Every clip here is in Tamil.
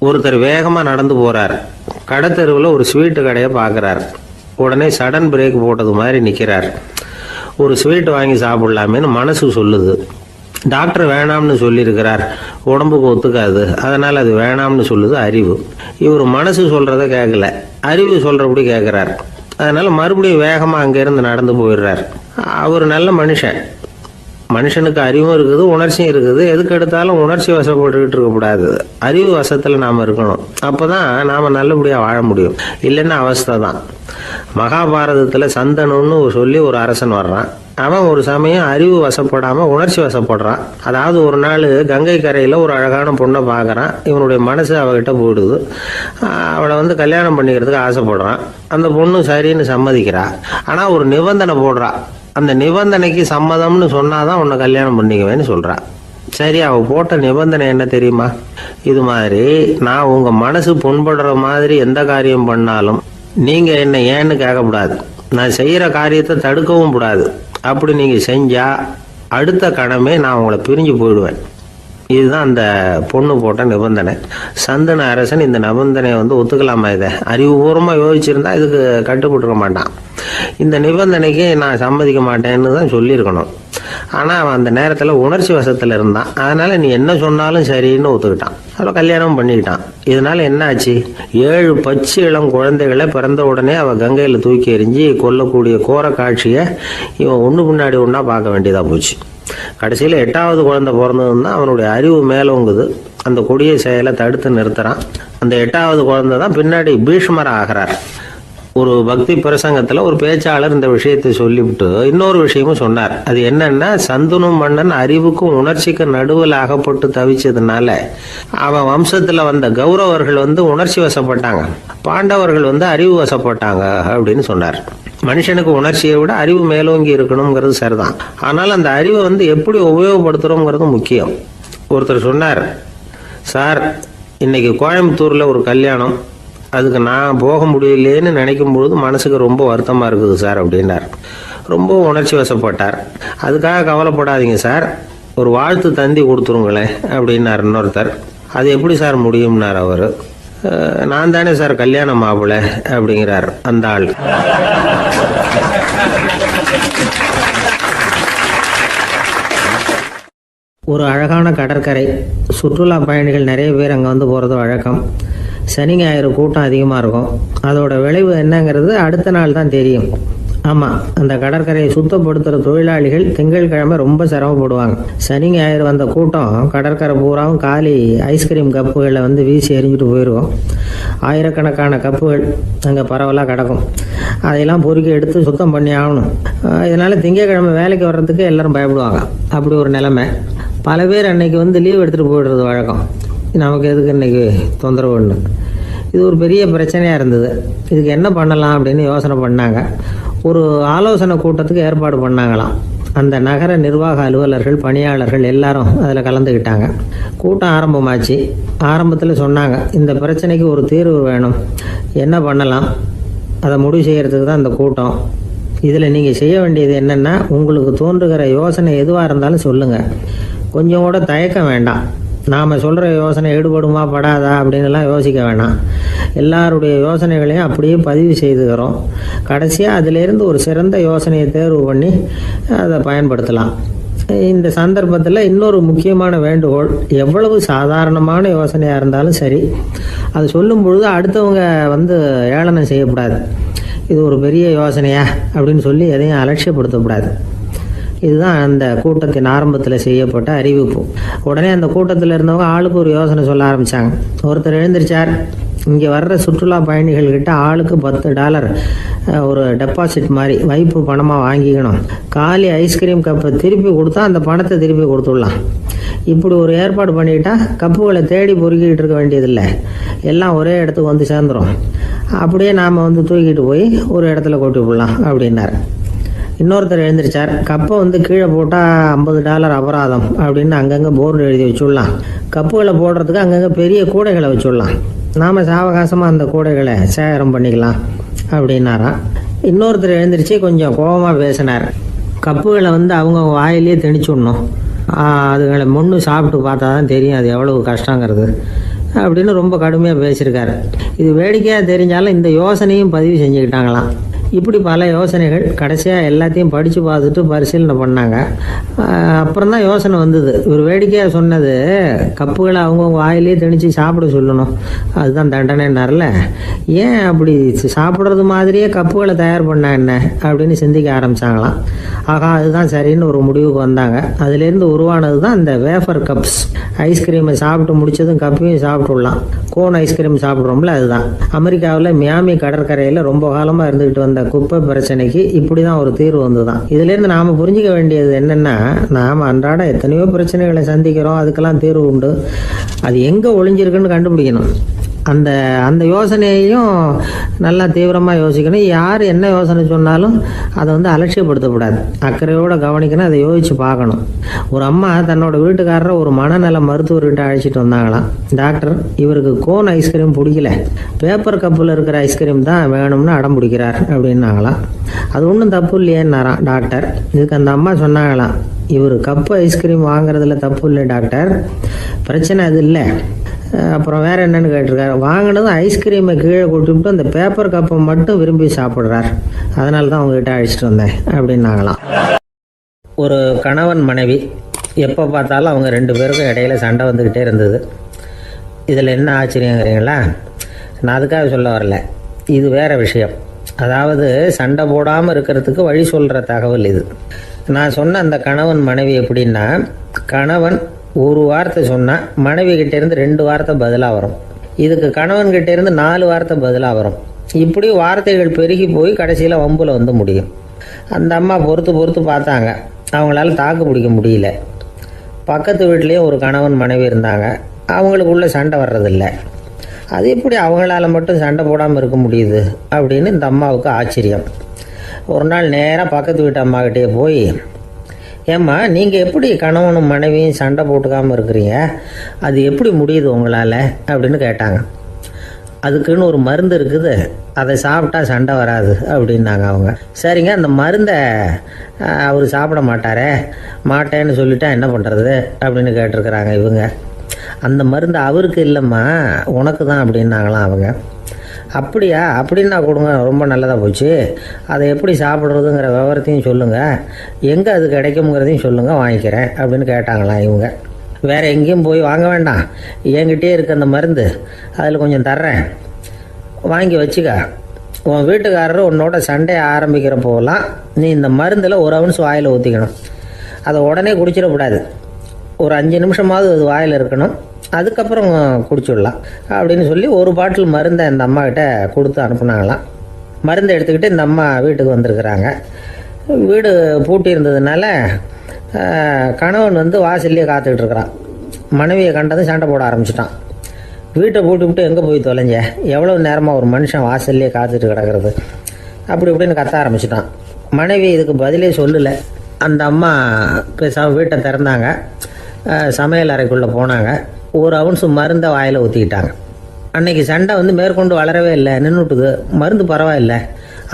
ஒருத்தர் வேகமாக நடந்து போகிறார். கடத்தெருவில் ஒரு ஸ்வீட்டு கடையை பார்க்குறார். உடனே சடன் பிரேக் போட்டது மாதிரி நிற்கிறார். ஒரு ஸ்வீட் வாங்கி சாப்பிட்லாமேன்னு மனசு சொல்லுது. டாக்டர் வேணாம்னு சொல்லியிருக்கிறார், உடம்புக்கு ஒத்துக்காது, அதனால் அது வேணாம்னு சொல்லுது அறிவு. இவர் மனசு சொல்கிறத கேட்கல, அறிவு சொல்கிறபடி கேட்குறார். அதனால் மறுபடியும் வேகமாக அங்கேருந்து நடந்து போயிடுறார். அவர் நல்ல மனுஷன். மனுஷனுக்கு அறிவும் இருக்குது, உணர்ச்சியும் இருக்குது. எதுக்கு எடுத்தாலும் உணர்ச்சி வசப்பட்டுக்கிட்டு இருக்கக்கூடாது, அறிவு வசத்தில் நாம் இருக்கணும். அப்போ தான் நாம் நல்லபடியாக வாழ முடியும். இல்லைன்னா அவஸ்தை தான். மகாபாரதத்தில் சந்தனுன்னு சொல்லி ஒரு அரசன் வர்றான். அவன் ஒரு சமயம் அறிவு வசப்படாமல் உணர்ச்சி வசப்படுறான். அதாவது ஒரு நாள் கங்கை கரையில் ஒரு அழகான பொண்ணை பார்க்குறான். இவனுடைய மனசு அவகிட்ட போயிடுது. அவளை கல்யாணம் பண்ணிக்கிறதுக்கு ஆசைப்படுறான். அந்த பொண்ணு சரின்னு சம்மதிக்கிறா. ஆனால் ஒரு நிபந்தனை போடுறா. அந்த நிபந்தனைக்கு சம்மதம்னு சொன்னாதான் உன்னை கல்யாணம் பண்ணிக்குவேன்னு சொல்றா. சரி, அவ போட்ட நிபந்தனை என்ன தெரியுமா? இது மாதிரி, நான் உங்க மனசு புண்படுற மாதிரி எந்த காரியம் பண்ணாலும் நீங்க என்ன ஏன்னு கேட்கக்கூடாது, நான் செய்யற காரியத்தை தடுக்கவும் கூடாது. அப்படி நீங்க செஞ்சா அடுத்த கணமே நான் உங்களை பிரிஞ்சு போயிடுவேன். இதுதான் அந்த பொண்ணு போட்ட நிபந்தனை. சந்தன அரசன் இந்த நிபந்தனையை ஒத்துக்கலாமா? இதை அறிவுபூர்வமாக யோசிச்சிருந்தா இதுக்கு கட்டுப்பட்டுக்க மாட்டான். இந்த நிபந்தனைக்கு நான் சம்மதிக்க மாட்டேன்னு தான் சொல்லியிருக்கணும். ஆனால் அவன் அந்த நேரத்தில் உணர்ச்சி வசத்தில் இருந்தான். அதனால நீ என்ன சொன்னாலும் சரின்னு ஒத்துக்கிட்டான். அவளை கல்யாணம் பண்ணிக்கிட்டான். இதனால என்ன ஆச்சு? 7 பச்சை இளம் குழந்தைகளை பிறந்த உடனே அவள் கங்கையில் தூக்கி எறிஞ்சி கொல்லக்கூடிய கோர காட்சியை இவன் ஒன்று பின்னாடி ஒன்றா பார்க்க வேண்டியதாக போச்சு. கடைசியில் 8வது குழந்தை பிறந்ததுன்னா அவனுடைய அறிவு மேலோங்குது. அந்த கொடிய செயலை தடுத்து நிறுத்துறான். அந்த 8வது குழந்தை தான் பின்னாடி பீஷ்மர் ஆகிறார். ஒரு பக்தி பிரசங்கத்தில் ஒரு பேச்சாளர் இந்த விஷயத்தை சொல்லிவிட்டு இன்னொரு விஷயமும் சொன்னார். அது என்னன்னா, சந்தனு மன்னன் அறிவுக்கும் உணர்ச்சிக்கும் நடுவில் அகப்பட்டு தவிச்சதுனால அவன் வம்சத்தில் வந்த கௌரவர்கள் உணர்ச்சி வசப்பட்டாங்க, பாண்டவர்கள் அறிவு வசப்பட்டாங்க அப்படின்னு சொன்னார். மனுஷனுக்கு உணர்ச்சியை விட அறிவு மேலோங்கி இருக்கணுங்கிறது சரிதான். ஆனால் அந்த அறிவை எப்படி உபயோகப்படுத்துகிறோங்கிறது முக்கியம். ஒருத்தர் சொன்னார், சார் இன்னைக்கு கோயம்புத்தூரில் ஒரு கல்யாணம், அதுக்கு நான் போக முடியலேன்னு நினைக்கும் பொழுது மனசுக்கு ரொம்ப வருத்தமாக இருக்குது சார் அப்படின்னார். ரொம்ப உணர்ச்சி வசப்பட்டார். அதுக்காக கவலைப்படாதீங்க சார், ஒரு வாழ்த்து தந்தி கொடுத்துருங்களேன் அப்படின்னார் இன்னொருத்தர். அது எப்படி சார் முடியும்னார் அவர். நான் தானே சார் கல்யாண மாப்பிள்ளை அப்படிங்கிறார் அந்த ஆள். ஒரு அழகான கடற்கரை. சுற்றுலா பயணிகள் நிறைய பேர் அங்கே போகிறது வழக்கம். சனி ஞாயிறு கூட்டம் அதிகமாக இருக்கும். அதோட விளைவு என்னங்கிறது அடுத்த நாள் தான் தெரியும். ஆமாம், அந்த கடற்கரையை சுத்தப்படுத்துகிற தொழிலாளிகள் திங்கட்கிழமை ரொம்ப சிரமப்படுவாங்க. சனி ஞாயிறு வந்த கூட்டம் கடற்கரை பூராவும் காலி ஐஸ்கிரீம் கப்புகளை வீசி எறிஞ்சிட்டு போயிருக்கும். ஆயிரக்கணக்கான கப்புகள் அங்கே பரவலாக கிடக்கும். அதையெல்லாம் பொறுக்கி எடுத்து சுத்தம் பண்ணி ஆகணும். இதனால் திங்கட்கிழமை வேலைக்கு வர்றதுக்கு எல்லோரும் பயப்படுவாங்க. அப்படி ஒரு நிலைமை. பல பேர் அன்னைக்கு லீவ் எடுத்துகிட்டு போயிடுறது வழக்கம். நமக்கு எதுக்கு இன்னைக்கு தொந்தரவுன்னு. இது ஒரு பெரிய பிரச்சனையாக இருந்தது. இதுக்கு என்ன பண்ணலாம் அப்படின்னு யோசனை பண்ணாங்க. ஒரு ஆலோசனை கூட்டத்துக்கு ஏற்பாடு பண்ணாங்களாம். அந்த நகர நிர்வாக அலுவலர்கள், பணியாளர்கள் எல்லாரும் அதில் கலந்துக்கிட்டாங்க. கூட்டம் ஆரம்பமாச்சு. ஆரம்பத்தில் சொன்னாங்க, இந்த பிரச்சனைக்கு ஒரு தீர்வு வேணும், என்ன பண்ணலாம், அதை முடிவு செய்கிறதுக்கு தான் இந்த கூட்டம். இதில் நீங்கள் செய்ய வேண்டியது என்னென்னா, உங்களுக்கு தோன்றுகிற யோசனை எதுவாக இருந்தாலும் சொல்லுங்கள். கொஞ்சம் கூட தயக்கம் வேண்டாம். நாம் சொல்கிற யோசனை ஈடுபடுமா படாதா அப்படின்லாம் யோசிக்க வேணாம். எல்லாருடைய யோசனைகளையும் அப்படியே பதிவு செய்துக்கிறோம். கடைசியாக அதிலேருந்து ஒரு சிறந்த யோசனையை தேர்வு பண்ணி அதை பயன்படுத்தலாம். இந்த சந்தர்ப்பத்தில் இன்னொரு முக்கியமான வேண்டுகோள், எவ்வளவு சாதாரணமான யோசனையாக இருந்தாலும் சரி, அது சொல்லும் பொழுது அடுத்தவங்க ஏளனம் செய்யக்கூடாது. இது ஒரு பெரிய யோசனையா அப்படின்னு சொல்லி எதையும் அலட்சியப்படுத்தக்கூடாது. இதுதான் அந்த கூட்டத்தின் ஆரம்பத்தில் செய்யப்பட்ட அறிவிப்பு. உடனே அந்த கூட்டத்தில் இருந்தவங்க ஆளுக்கு ஒரு யோசனை சொல்ல ஆரம்பித்தாங்க. ஒருத்தர் எழுந்திருச்சார், இங்கே வர்ற சுற்றுலா பயணிகள்கிட்ட ஆளுக்கு $10 ஒரு டெபாசிட் மாதிரி வைப்பு பணமாக வாங்கிக்கணும். காலி ஐஸ்கிரீம் கப்பை திருப்பி கொடுத்தா அந்த பணத்தை திருப்பி கொடுத்துடலாம். இப்படி ஒரு ஏற்பாடு பண்ணிக்கிட்டா கப்புகளை தேடி பொறுக்கிட்டு இருக்க வேண்டியதில்லை, எல்லாம் ஒரே இடத்துக்கு சேர்ந்துடும். அப்படியே நாம் தூக்கிட்டு போய் ஒரு இடத்துல கொட்டி விடலாம் அப்படின்னார். இன்னொருத்தர் எழுந்திருச்சார், கப்பை கீழே போட்டால் $50 அபராதம் அப்படின்னு அங்கங்கே போர்டு எழுதி வச்சுடலாம். கப்புகளை போடுறதுக்கு அங்கங்கே பெரிய கூடைகளை வச்சுடலாம். நாம் சாவகாசமாக அந்த கூடைகளை சேகரம் பண்ணிக்கலாம் அப்படின்னாராம். இன்னொருத்தர் எழுந்திரிச்சு கொஞ்சம் கோபமாக பேசினார். கப்புகளை அவங்க வாயிலே திணிச்சு விடணும், அதுகளை முன்னு சாப்பிட்டு பார்த்தா தான் தெரியும் அது எவ்வளவு கஷ்டங்கிறது. அப்படின்னு ரொம்ப கடுமையாக பேசியிருக்காரு. இது வேடிக்கையாக தெரிஞ்சாலும் இந்த யோசனையும் பதிவு செஞ்சுக்கிட்டாங்களாம். இப்படி பல யோசனைகள் கடைசியாக எல்லாத்தையும் படித்து பார்த்துட்டு பரிசீலனை பண்ணாங்க. அப்புறம் தான் யோசனை வந்தது, இவர் வேடிக்கையாக சொன்னது கப்புகளை அவங்கவுங்க வாயிலே திணிச்சு சாப்பிட சொல்லணும், அதுதான் தண்டனைன்னார்ல, ஏன் அப்படி சாப்பிட்றது மாதிரியே கப்புகளை தயார் பண்ண என்ன அப்படின்னு சிந்திக்க ஆரம்பித்தாங்களாம். ஆகா, அதுதான் சரின்னு ஒரு முடிவுக்கு வந்தாங்க. அதுலேருந்து உருவானது தான் இந்த வேஃபர் கப்ஸ். ஐஸ்கிரீமை சாப்பிட்டு முடிச்சதும் கப்பையும் சாப்பிட்டுடலாம். கோன் ஐஸ்கிரீம் சாப்பிட்றோம்ல, அதுதான். அமெரிக்காவில் மியாமி கடற்கரையில் ரொம்ப காலமாக இருந்துக்கிட்டு வந்த குப்பை பிரச்சனைக்கு இப்படி தான் ஒரு தீர்வு வந்துதான். இதுலேருந்து நாம் புரிஞ்சிக்க வேண்டியது என்னென்னா, நாம் அன்றாட எத்தனையோ பிரச்சனைகளை சந்திக்கிறோம், அதுக்கெல்லாம் தீர்வு உண்டு. அது எங்கே ஒளிஞ்சிருக்குன்னு கண்டுபிடிக்கணும். அந்த அந்த யோசனையையும் நல்லா தீவிரமாக யோசிக்கணும். யார் என்ன யோசனை சொன்னாலும் அதை வந்து அலட்சியப்படுத்தக்கூடாது, அக்கறையோடு கவனிக்கணும், அதை யோசித்து பார்க்கணும். ஒரு அம்மா தன்னோட வீட்டுக்காரரை ஒரு மனநல மருத்துவர்கிட்ட அழைச்சிட்டு வந்தாங்களாம். டாக்டர், இவருக்கு கோன் ஐஸ்கிரீம் பிடிக்கல, பேப்பர் கப்பில் இருக்கிற ஐஸ்கிரீம் தான் வேணும்னு அடம் பிடிக்கிறார் அப்படின்னாங்களாம். அது ஒன்றும் தப்பு இல்லையேன்னாராம் டாக்டர். இதுக்கு அந்த அம்மா சொன்னாங்களாம், இவர் கப்பு ஐஸ்கிரீம் வாங்குறதுல தப்பு இல்லை டாக்டர், பிரச்சனை அது இல்லை. அப்புறம் வேற என்னன்னு கேட்டிருக்காரு, வாங்கினதும் ஐஸ்கிரீமை கீழே கொட்டிவிட்டு அந்த பேப்பர் கப்பை மட்டும் விரும்பி சாப்பிட்றார், அதனால தான் உங்ககிட்ட அழைச்சிட்டு வந்தேன் அப்படின்னாங்களாம். ஒரு கணவன் மனைவி எப்போ பார்த்தாலும் அவங்க ரெண்டு பேருக்கும் இடையில சண்டை வந்துக்கிட்டே இருந்தது. இதில் என்ன ஆச்சரியங்கிறீங்களா? நான் அதுக்காக சொல்ல வரல, இது வேற விஷயம். அதாவது சண்டை போடாமல் இருக்கிறதுக்கு வழி சொல்கிற தகவல் இது. நான் சொன்ன அந்த கணவன் மனைவி எப்படின்னா, கணவன் ஒரு வார்த்தை சொன்னால் மனைவி கிட்டேருந்து 2 வார்த்தை பதிலாக வரும். இதுக்கு கணவன்கிட்டேருந்து 4 வார்த்தை பதிலாக வரும். இப்படி வார்த்தைகள் பெருகி போய் கடைசியில் வம்புல வந்து முடியும். அந்த அம்மா பொறுத்து பார்த்தாங்க, அவங்களால தாக்கு பிடிக்க முடியல. பக்கத்து வீட்லேயும் ஒரு கணவன் மனைவி இருந்தாங்க, அவங்களுக்குள்ள சண்டை வர்றதில்லை. அது எப்படி அவங்களால மட்டும் சண்டை போடாமல் இருக்க முடியுது அப்படின்னு இந்த அம்மாவுக்கு ஆச்சரியம். ஒரு நாள் நேராக பக்கத்து வீட்டு அம்மாக்கிட்டே போய், ஏம்மா, நீங்கள் எப்படி கணவனும் மனைவியும் சண்டை போட்டுக்காமல் இருக்கிறீங்க, அது எப்படி முடியுது உங்களால் அப்படின்னு கேட்டாங்க. அதுக்குன்னு ஒரு மருந்து இருக்குது, அதை சாப்பிட்டா சண்டை வராது அப்படின்னாங்க அவங்க. சரிங்க, அந்த மருந்தை அவர் சாப்பிட மாட்டேன்னு சொல்லிட்டா என்ன பண்ணுறது அப்படின்னு கேட்டிருக்கிறாங்க இவங்க. அந்த மருந்து அவருக்கு இல்லைம்மா, உனக்கு தான் அப்படின்னாங்களாம் அவங்க. அப்படியா, அப்படின்னா கொடுங்க, ரொம்ப நல்லதாக போச்சு. அதை எப்படி சாப்பிட்றதுங்கிற விவரத்தையும் சொல்லுங்கள், எங்கே அது கிடைக்குங்கிறதையும் சொல்லுங்கள், வாங்கிக்கிறேன் அப்படின்னு கேட்டாங்களாம் இவங்க. வேறு எங்கேயும் போய் வாங்க வேண்டாம், என்கிட்டே இருக்க அந்த மருந்து அதில் கொஞ்சம் தர்றேன், வாங்கி வச்சுக்க. உன் வீட்டுக்காரர் உன்னோட சண்டையை ஆரம்பிக்கிற போகலாம் நீ இந்த மருந்தில் ஒரு அவுன்ஸ் வாயில் ஊற்றிக்கணும். அதை உடனே குடிச்சிடக்கூடாது, ஒரு 5 நிமிஷமாவது அது வாயில் இருக்கணும், அதுக்கப்புறம் குடிச்சுடலாம் அப்படின்னு சொல்லி ஒரு பாட்டில் மருந்தை இந்த அம்மா கிட்ட கொடுத்து அனுப்புனாங்களாம். மருந்தை எடுத்துக்கிட்டு இந்த அம்மா வீட்டுக்கு வந்திருக்கிறாங்க. வீடு பூட்டி இருந்ததுனால கணவன் வந்து வாசல்லையே காத்துக்கிட்டு இருக்கிறான். மனைவியை கண்டதும் சண்டை போட ஆரம்பிச்சிட்டான். வீட்டை பூட்டி விட்டு எங்கே போய் தொலைஞ்ச, எவ்வளோ நேரமாக ஒரு மனுஷன் வாசல்லையே காத்துட்டு கிடக்கிறது அப்படி இப்படின்னு கத்த ஆரம்பிச்சிட்டான். மனைவி இதுக்கு பதிலே சொல்லலை. அந்த அம்மா பேசாமல் வீட்டை திறந்தாங்க, சமையல் அறைக்குள்ளே போனாங்க, ஒரு அவுன்ஸ் மருந்தை வாயில் ஊற்றிக்கிட்டாங்க. அன்னைக்கு சண்டை வந்து மேற்கொண்டு வளரவே இல்லை, நின்றுட்டுது. மருந்து பரவாயில்லை.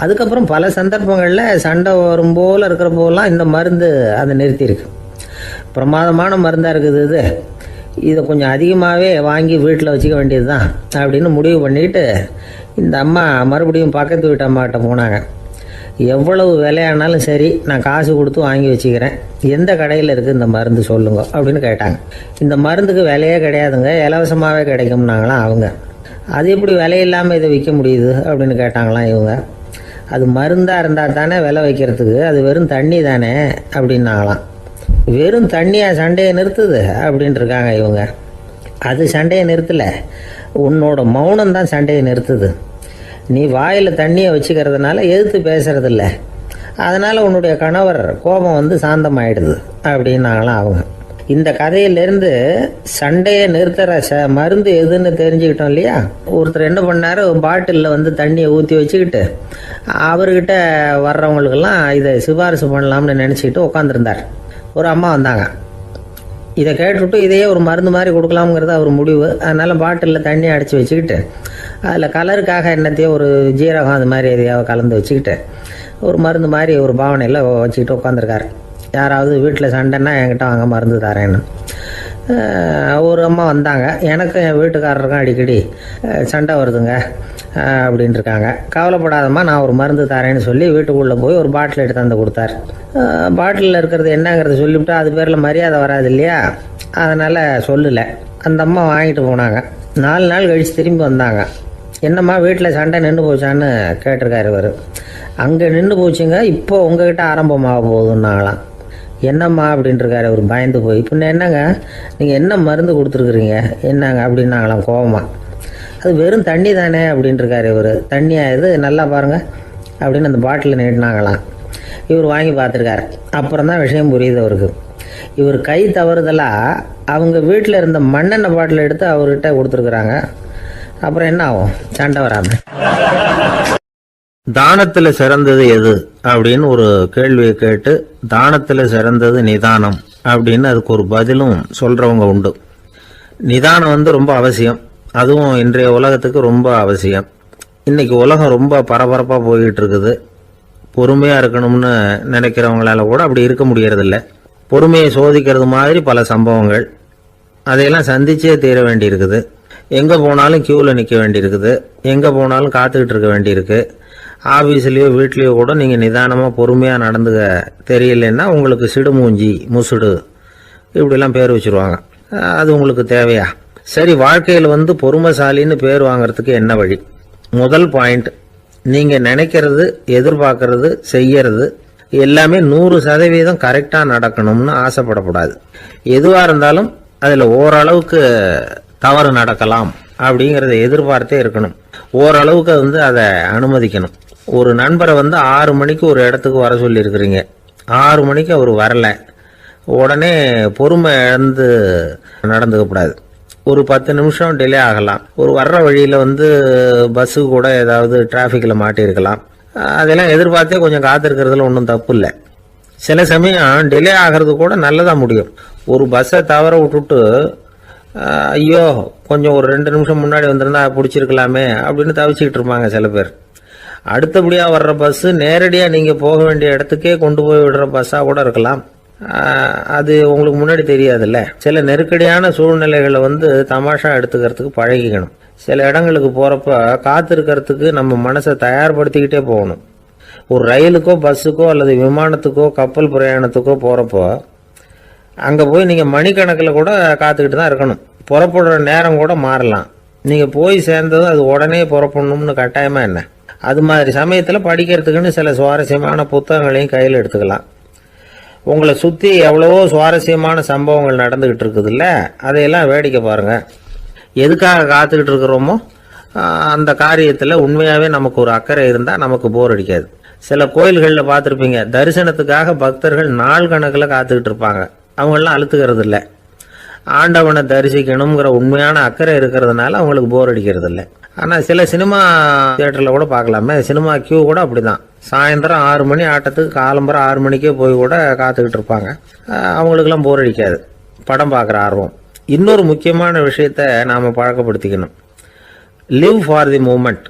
அதுக்கப்புறம் பல சந்தர்ப்பங்களில் சண்டை வரும் போல் இருக்கிற போலாம் இந்த மருந்து அதை நிறுத்தியிருக்கு. பிரமாதமான மருந்தாக இருக்குது இதை கொஞ்சம் அதிகமாகவே வாங்கி வீட்டில் வச்சுக்க வேண்டியது தான் அப்படின்னு முடிவு பண்ணிக்கிட்டு இந்த அம்மா மறுபடியும் பக்கத்து வீட்டு அம்மாக்கிட்ட போனாங்க. எவ்வளவு விலையானாலும் சரி, நான் காசு கொடுத்து வாங்கி வச்சுக்கிறேன், எந்த கடையில் இருக்குது இந்த மருந்து சொல்லுங்க அப்படின்னு கேட்டாங்க. இந்த மருந்துக்கு விலையே கிடையாதுங்க, இலவசமாகவே கிடைக்கும்னாங்களாம் அவங்க. அது எப்படி விலையில்லாமல் இதை விற்க முடியுது அப்படின்னு கேட்டாங்களாம் இவங்க. அது மருந்தாக இருந்தால் தானே விலை வைக்கிறதுக்கு, அது வெறும் தண்ணி தானே அப்படின்னாங்களாம். வெறும் தண்ணியாக சண்டையை நிறுத்துது அப்படின்ட்டு இருக்காங்க இவங்க. அது சண்டையை நிறுத்தலை, உன்னோட மௌனம் தான் சண்டையை நிறுத்துது. நீ வாயில் தண்ணியை வச்சுக்கிறதுனால எதிர்த்து பேசுறதில்ல, அதனால் உன்னுடைய கணவர் கோபம் வந்து சாந்தமாயிடுது அப்படின்னாங்களாம் அவங்க. இந்த கதையிலேருந்து சண்டையை நிறுத்துகிற மருந்து எதுன்னு தெரிஞ்சுக்கிட்டோம் இல்லையா. ஒருத்தர் என்ன பண்ணார், பாட்டிலில் வந்து தண்ணியை ஊற்றி வச்சுக்கிட்டு அவர்கிட்ட வர்றவங்களுக்கெல்லாம் இதை சிபாரிசு பண்ணலாம்னு நினச்சிக்கிட்டு உட்காந்துருந்தார். ஒரு அம்மா வந்தாங்க, இதை கேட்டுவிட்டு இதையே ஒரு மருந்து மாதிரி கொடுக்கலாம்ங்கிறது அவர் முடிவு. அதனால் பாட்டிலில் தண்ணி அடைச்சி வச்சுக்கிட்டு அதில் கலருக்காக என்னத்தையோ ஒரு ஜீரகம் அது மாதிரி எதையாவது கலந்து வச்சுக்கிட்டு ஒரு மருந்து மாதிரி ஒரு பாவனையில் வச்சுக்கிட்டு உட்காந்துருக்காரு. யாராவது வீட்டில் சண்டைன்னா என்கிட்ட வாங்க மருந்து தரேன்னு. ஒரு அம்மா வந்தாங்க. எனக்கு என் வீட்டுக்காரருக்கும் அடிக்கடி சண்டை வருதுங்க அப்படின்ட்டு இருக்காங்க. கவலைப்படாதம்மா, நான் ஒரு மருந்து தரேன்னு சொல்லி வீட்டுக்குள்ளே போய் ஒரு பாட்டில் எடுத்து வந்து கொடுத்தார். பாட்டிலில் இருக்கிறது என்னங்கிறத சொல்லிவிட்டு அது பேரில் மரியாதை வராது இல்லையா, அதனால் சொல்லலை. அந்த அம்மா வாங்கிட்டு போனாங்க. 4 நாள் கழித்து திரும்பி வந்தாங்க. என்னம்மா வீட்டில் சண்டை நின்று போச்சான்னு கேட்டிருக்காரு இவர். அங்கே நின்று போச்சுங்க, இப்போ உங்ககிட்ட ஆரம்பமாக போகுதுன்னாங்களாம். என்னம்மா அப்படின்ட்டுருக்காரு அவர் பயந்து போய். பின்ன என்னங்க, நீங்கள் என்ன மருந்து கொடுத்துருக்குறீங்க என்னங்க அப்படின்னாங்களாம் கோபமாக. அது வெறும் தண்ணி தானே அப்படின்ட்டுருக்காரு இவர். தண்ணியாக இது நல்லா பாருங்கள் அப்படின்னு அந்த பாட்டில் நீட்டினாங்களாம். இவர் வாங்கி பார்த்துருக்காரு. அப்புறம் தான் விஷயம் புரியுது அவருக்கு. இவர் கை தவறுதலாக அவங்க வீட்டில் இருந்த மண்ணெண்ணெய் பாட்டில் எடுத்து அவர்கிட்ட கொடுத்துருக்குறாங்க. அப்புறம் என்ன ஆகும், சண்டை வராமல். தானத்துல சிறந்தது எது அப்படின்னு ஒரு கேள்வியை கேட்டு, தானத்துல சிறந்தது நிதானம் அப்படின்னு அதுக்கு ஒரு பதிலும் சொல்றவங்க உண்டு. நிதானம் ரொம்ப அவசியம். அதுவும் இன்றைய உலகத்துக்கு ரொம்ப அவசியம். இன்னைக்கு உலகம் ரொம்ப பரபரப்பா போய்கிட்டு இருக்குது. பொறுமையா இருக்கணும்னு நினைக்கிறவங்களால கூட அப்படி இருக்க முடியறதில்ல. பொறுமையை சோதிக்கிறது மாதிரி பல சம்பவங்கள். அதையெல்லாம் சந்திச்சே தீர வேண்டி இருக்குது. எங்க போனாலும் கியூல நிக்க வேண்டி இருக்குது. எங்க போனாலும் காத்துக்கிட்டு இருக்க வேண்டி இருக்கு. ஆபீஸ்லயோ வீட்லயோ கூட நீங்க நிதானமா பொறுமையா நடந்துக்க தெரியலன்னா உங்களுக்கு சிடுமூஞ்சி, முசுடு இப்படிலாம் பேர் வச்சிருவாங்க. அது உங்களுக்கு தேவையா? சரி, வாழ்க்கையில் பொறுமைசாலின்னு பேர் வாங்கறதுக்கு என்ன வழி? முதல் பாயிண்ட், நீங்க நினைக்கிறது, எதிர்பார்க்கறது, செய்யறது எல்லாமே 100% கரெக்டா நடக்கணும்னு ஆசைப்படக்கூடாது. எதுவா இருந்தாலும் அதுல ஓரளவுக்கு தவறு நடக்கலாம் அப்படிங்கறத எதிர்பார்த்தே இருக்கணும். ஓரளவுக்கு அதை அனுமதிக்கணும். ஒரு நண்பரை 6 மணிக்கு ஒரு இடத்துக்கு வர சொல்லி இருக்கிறீங்க. 6 மணிக்கு அவர் வரல, உடனே பொறுமை இழந்து நடந்துக்கப்படாது. ஒரு 10 நிமிஷம் டிலே ஆகலாம். ஒரு வர்ற வழியில பஸ்ஸு கூட ஏதாவது டிராஃபிக்ல மாட்டிருக்கலாம். அதெல்லாம் எதிர்பார்த்தே கொஞ்சம் காத்திருக்கிறதுல ஒன்றும் தப்பு இல்லை. சில சமயம் டிலே ஆகிறது கூட நல்லதா முடியும். ஒரு பஸ்ஸை தவற விட்டுட்டு ஐயோ கொஞ்சம் ஒரு 2 நிமிஷம் முன்னாடி வந்திருந்தா பிடிச்சிருக்கலாமே அப்படின்னு தவிச்சுக்கிட்டு இருப்பாங்க சில பேர். அடுத்தபடியாக வர்ற பஸ்ஸு நேரடியாக நீங்கள் போக வேண்டிய இடத்துக்கே கொண்டு போய் விடுற பஸ்ஸாக கூட இருக்கலாம். அது உங்களுக்கு முன்னாடி தெரியாதுல்ல. சில நெருக்கடியான சூழ்நிலைகளை தமாஷா எடுத்துக்கிறதுக்கு பழகிக்கணும். சில இடங்களுக்கு போகிறப்ப காத்திருக்கிறதுக்கு நம்ம மனசை தயார்படுத்திக்கிட்டே போகணும். ஒரு ரயிலுக்கோ பஸ்ஸுக்கோ அல்லது விமானத்துக்கோ கப்பல் பிரயாணத்துக்கோ போகிறப்போ அங்கே போய் நீங்கள் மணிக்கணக்கில் கூட காத்துக்கிட்டு தான் இருக்கணும். புறப்படுற நேரம் கூட மாறலாம். நீங்கள் போய் சேர்ந்ததும் அது உடனே புறப்படணும்னு கட்டாயமாக என்ன? அது மாதிரி சமயத்தில் படிக்கிறதுக்குன்னு சில சுவாரஸ்யமான புத்தகங்களையும் கையில் எடுத்துக்கலாம். உங்களை சுற்றி எவ்வளவோ சுவாரஸ்யமான சம்பவங்கள் நடந்துக்கிட்டு இருக்குதுல்ல, அதையெல்லாம் வேடிக்கை பாருங்கள். எதுக்காக காத்துக்கிட்டு இருக்கிறோமோ அந்த காரியத்தில் உண்மையாகவே நமக்கு ஒரு அக்கறை இருந்தால் நமக்கு போர் அடிக்காது. சில கோயில்களில் பார்த்துருப்பீங்க, தரிசனத்துக்காக பக்தர்கள் நாள் கணக்கில் காத்துக்கிட்டு இருப்பாங்க. அவங்களெலாம் அழுத்துக்கிறது இல்லை. ஆண்டவனை தரிசிக்கணுங்கிற உண்மையான அக்கறை இருக்கிறதுனால அவங்களுக்கு போர் அடிக்கிறது இல்லை. ஆனால் சில சினிமா தியேட்டரில் கூட பார்க்கலாமே, சினிமா கியூ கூட அப்படி தான். சாயந்தரம் 6 மணி ஆட்டத்துக்கு காலம்பரம் 6 மணிக்கே போய் கூட காத்துக்கிட்டு இருப்பாங்க. அவங்களுக்கெல்லாம் போர் அடிக்காது, படம் பார்க்குற ஆர்வம். இன்னொரு முக்கியமான விஷயத்த நாம் பழக்கப்படுத்திக்கணும். லிவ் ஃபார் தி மூமெண்ட்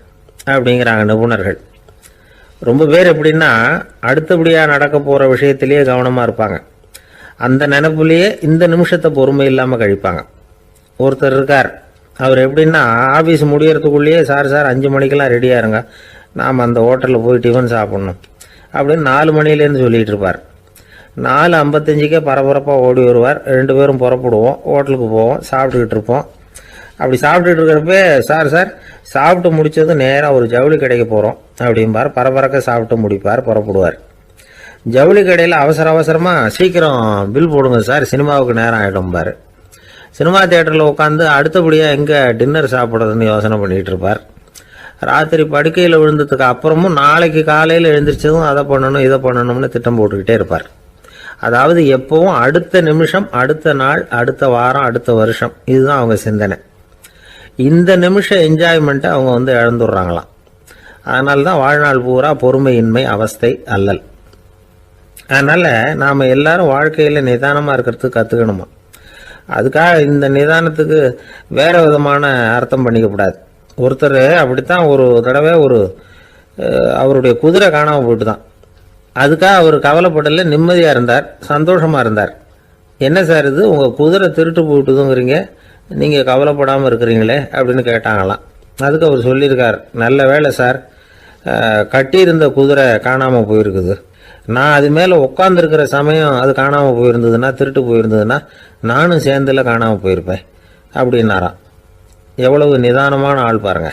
அப்படிங்கிறாங்க நிபுணர்கள். ரொம்ப பேர் எப்படின்னா அடுத்தபடியாக நடக்க போகிற விஷயத்திலேயே கவனமாக இருப்பாங்க. அந்த நினைப்புலேயே இந்த நிமிஷத்தை பொறுமை இல்லாமல் கழிப்பாங்க. ஒருத்தர் இருக்கார், அவர் எப்படின்னா ஆஃபீஸ் முடியறதுக்குள்ளேயே சார் 5 மணிக்கெல்லாம் ரெடியாக இருங்க, நாம் அந்த ஹோட்டலில் போய் டிஃபன் சாப்பிட்ணும் அப்படின்னு 4 மணிலேருந்து சொல்லிகிட்டு இருப்பார். 4:55 பரபரப்பாக ஓடி வருவார். 2 பேரும் புறப்படுவோம், ஹோட்டலுக்கு போவோம், சாப்பிட்டுக்கிட்டு இருப்போம். அப்படி சாப்பிட்டுட்டு இருக்கிறப்ப சார் சாப்பிட்டு முடிச்சது நேராக ஒரு ஜவுளி கடைக்கு போகிறோம் அப்படிம்பார். பரபரக்க சாப்பிட்டு முடிப்பார், புறப்படுவார். ஜவுளி கடையில் அவசரமாக சீக்கிரம் பில் போடுங்க சார், சினிமாவுக்கு நேரம் ஆகிடும்பார். சினிமா தியேட்டரில் உட்காந்து அடுத்தபடியாக எங்கே டின்னர் சாப்பிட்றதுன்னு யோசனை பண்ணிகிட்டு இருப்பார். ராத்திரி படுக்கையில் விழுந்ததுக்கு அப்புறமும் நாளைக்கு காலையில் எழுந்திரிச்சதும் அதை பண்ணணும் இதை பண்ணணும்னு திட்டம் போட்டுக்கிட்டே இருப்பார். அதாவது எப்பவும் அடுத்த நிமிஷம், அடுத்த நாள், அடுத்த வாரம், அடுத்த வருஷம், இதுதான் அவங்க சிந்தனை. இந்த நிமிஷம் என்ஜாய்மெண்ட்டை அவங்க இழந்துடுறாங்களாம். அதனால தான் வாழ்நாள் பூரா பொறுமையின்மை, அவஸ்தை, அல்லல். அதனால் நாம் எல்லாரும் வாழ்க்கையில் நிதானமாக இருக்கிறதுக்கு கற்றுக்கணுமா. அதுக்காக இந்த நிதானத்துக்கு வேறு விதமான அர்த்தம் பண்ணிக்கக்கூடாது. ஒருத்தர் அப்படித்தான் ஒரு தடவை அவருடைய குதிரை காணாமல் போயிட்டு தான். அதுக்காக அவர் கவலைப்படல, நிம்மதியாக இருந்தார், சந்தோஷமாக இருந்தார். என்ன சார் இது, உங்கள் குதிரை திருட்டு போயிட்டுதுங்கிறீங்க, நீங்கள் கவலைப்படாமல் இருக்கிறீங்களே அப்படின்னு கேட்டாங்களாம். அதுக்கு அவர் சொல்லியிருக்கார், நல்ல வேலை சார், கட்டியிருந்த குதிரை காணாமல் போயிருக்குது. நான் அது மேலே உட்காந்துருக்கிற சமயம் அது காணாமல் போயிருந்ததுன்னா, திருட்டு போயிருந்ததுன்னா நானும் சேர்ந்துல காணாமல் போயிருப்பேன் அப்படின்னாராம். எவ்வளவு நிதானமான ஆள் பாருங்க.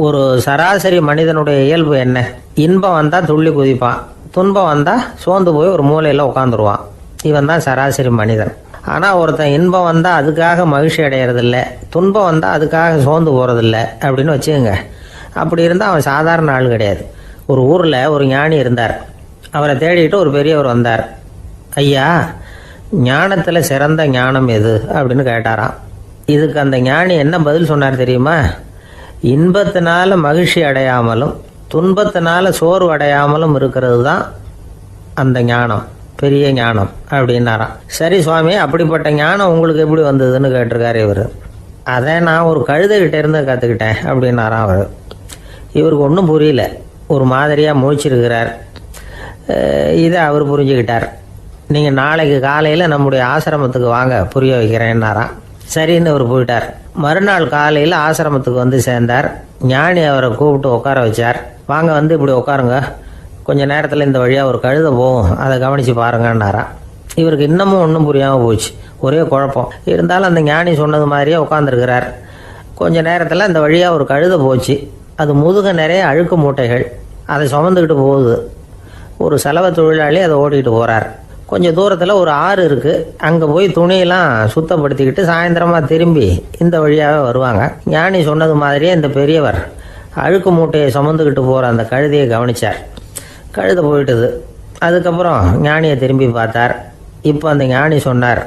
ஒரு சராசரி மனிதனுடைய இயல்பு என்ன? இன்பம் வந்தால் துள்ளி குதிப்பான், துன்பம் வந்தால் சோர்ந்து போய் ஒரு மூலையில் உட்காந்துருவான். இவன் தான் சராசரி மனிதன். ஆனால் ஒருத்தன் இன்பம் வந்தால் அதுக்காக மகிழ்ச்சி அடையிறதில்ல, துன்பம் வந்தால் அதுக்காக சோர்ந்து போகிறதில்ல அப்படின்னு வச்சுக்கோங்க. அப்படி இருந்தால் அவன் சாதாரண ஆள் கிடையாது. ஒரு ஊரில் ஒரு ஞானி இருந்தார். அவரை தேடிட்டு ஒரு பெரியவர் வந்தார். ஐயா, ஞானத்தில் சிறந்த ஞானம் எது அப்படின்னு கேட்டாராம். இதுக்கு அந்த ஞானி என்ன பதில் சொன்னார் தெரியுமா? இன்பத்தினால மகிழ்ச்சி அடையாமலும் துன்பத்தினால சோர்வு அடையாமலும் இருக்கிறது தான் அந்த ஞானம், பெரிய ஞானம் அப்படின்னாராம். சரி சுவாமி, அப்படிப்பட்ட ஞானம் உங்களுக்கு எப்படி வந்ததுன்னு கேட்டிருக்காரு இவர். அதை நான் ஒரு கழுதைகிட்ட இருந்து கற்றுக்கிட்டேன் அப்படின்னாராம் அவர். இவருக்கு ஒன்றும் புரியல, ஒரு மாதிரியாக முழிச்சிருக்கிறார். இதை அவர் புரிஞ்சுக்கிட்டார். நீங்கள் நாளைக்கு காலையில் நம்முடைய ஆசிரமத்துக்கு வாங்க, புரிய வைக்கிறேன்னாராம். சரின்னு அவர் போயிட்டார். மறுநாள் காலையில் ஆசிரமத்துக்கு வந்து சேர்ந்தார். ஞானி அவரை கூப்பிட்டு உட்கார வச்சார். வாங்க, வந்து இப்படி உட்காருங்க, கொஞ்ச நேரத்தில் இந்த வழியாக ஒரு கழுதை போகும், அதை கவனித்து பாருங்கன்னாராம். இவருக்கு இன்னமும் ஒன்றும் புரியாமல் போச்சு, ஒரே குழப்பம். இருந்தாலும் அந்த ஞானி சொன்னது மாதிரியே உட்காந்துருக்கிறார். கொஞ்ச நேரத்தில் அந்த வழியாக ஒரு கழுதை போச்சு. அது முதுக நிறைய அழுக்கு மூட்டைகள், அதை சுமந்துக்கிட்டு போகுது. ஒரு சலவை தொழிலாளி அதை ஓட்டிகிட்டு போகிறார். கொஞ்சம் தூரத்தில் ஒரு ஆறு இருக்குது. அங்கே போய் துணியெல்லாம் சுத்தப்படுத்திக்கிட்டு சாயந்தரமாக திரும்பி இந்த வழியாகவே வருவாங்க. ஞானி சொன்னது மாதிரியே இந்த பெரியவர் அழுக்கு மூட்டையை சுமந்துக்கிட்டு போகிற அந்த கழுதையை கவனித்தார். கழுதை போயிட்டுது. அதுக்கப்புறம் ஞானியை திரும்பி பார்த்தார். இப்போ அந்த ஞானி சொன்னார்,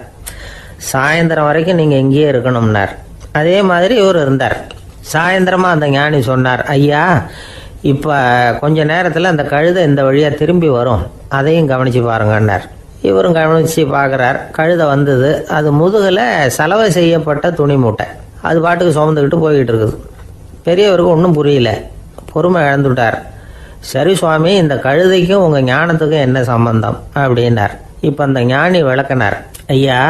சாயந்தரம் வரைக்கும் நீங்கள் இங்கேயே இருக்கணும்னார். அதே மாதிரி இவர் இருந்தார். சாயந்தரமாக அந்த ஞானி சொன்னார், ஐயா, இப்போ கொஞ்ச நேரத்தில் அந்த கழுதை இந்த வழியாக திரும்பி வரும், அதையும் கவனித்து பாருங்கன்னார். இவரும் கவனித்து பார்க்குறார். கழுதை வந்தது. அது முதுகில் சலவை செய்யப்பட்ட துணி மூட்டை, அது பாட்டுக்கு சுமந்துக்கிட்டு போய்கிட்டு இருக்குது. பெரியவருக்கு ஒன்றும் புரியல, பொறுமை இழந்துட்டார். சரி சுவாமி, இந்த கழுதைக்கும் உங்கள் ஞானத்துக்கும் என்ன சம்பந்தம் அப்படின்னார். இப்போ அந்த ஞானி விளக்கினார். ஐயா,